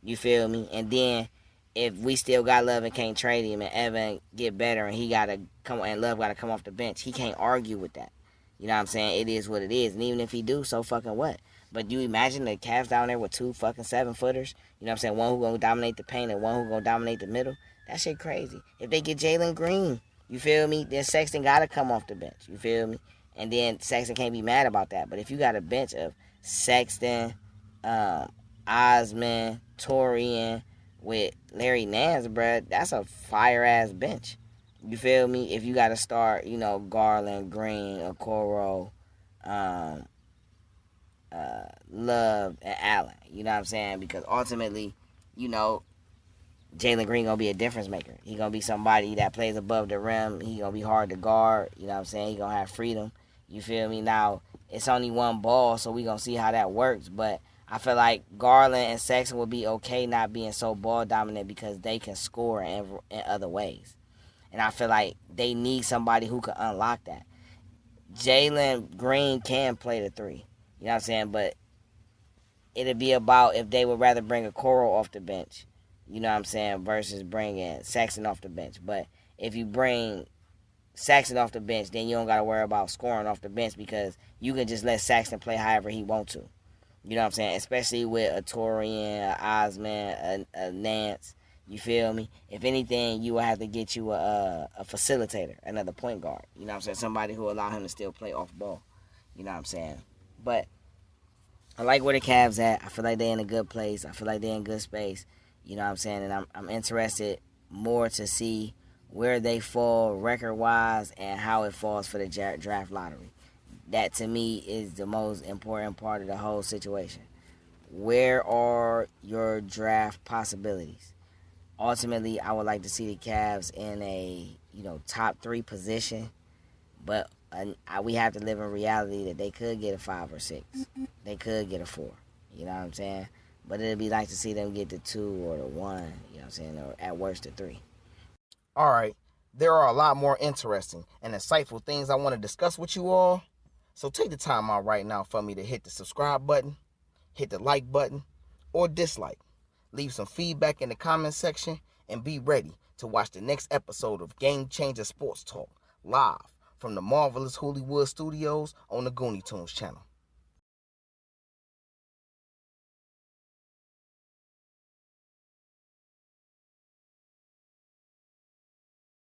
You feel me? And then if we still got Love and can't trade him and Evan get better and Love gotta come off the bench, he can't argue with that. You know what I'm saying? It is what it is. And even if he do, so fucking what? But you imagine the Cavs down there with 2 fucking 7-footers? You know what I'm saying? One who gonna dominate the paint and one who gonna dominate the middle? That shit crazy. If they get Jalen Green, you feel me? Then Sexton gotta come off the bench. You feel me? And then Sexton can't be mad about that. But if you got a bench of Sexton, Osman, Torian, with Larry Nance, bruh, that's a fire-ass bench. You feel me? If you got to start, Garland, Green, Okoro, Love, and Allen. You know what I'm saying? Because ultimately, Jalen Green going to be a difference maker. He going to be somebody that plays above the rim. He going to be hard to guard. You know what I'm saying? He going to have freedom. You feel me? Now, it's only one ball, so we going to see how that works. But I feel like Garland and Sexton will be okay not being so ball dominant because they can score in other ways. And I feel like they need somebody who can unlock that. Jalen Green can play the 3. You know what I'm saying? But it'd be about if they would rather bring a Okoro off the bench, you know what I'm saying, versus bringing Sexton off the bench. But if you bring Sexton off the bench, then you don't got to worry about scoring off the bench because you can just let Sexton play however he wants to. You know what I'm saying? Especially with a Torian, a Osman, a Nance. You feel me? If anything, you will have to get you a facilitator, another point guard. You know what I'm saying? Somebody who will allow him to still play off ball. You know what I'm saying? But I like where the Cavs at. I feel like they're in a good place. I feel like they're in good space. You know what I'm saying? And I'm interested more to see where they fall record-wise and how it falls for the draft lottery. That, to me, is the most important part of the whole situation. Where are your draft possibilities? Ultimately, I would like to see the Cavs in a, top 3 position. But we have to live in reality that they could get a 5 or 6. They could get a 4. You know what I'm saying? But it'd be nice to see them get the 2 or the 1, you know what I'm saying, or at worst the 3. All right, there are a lot more interesting and insightful things I want to discuss with you all. So take the time out right now for me to hit the subscribe button, hit the like button, or dislike. Leave some feedback in the comment section, and be ready to watch the next episode of Game Changer Sports Talk live from the marvelous Hollywood Studios on the Goonie Tunes channel.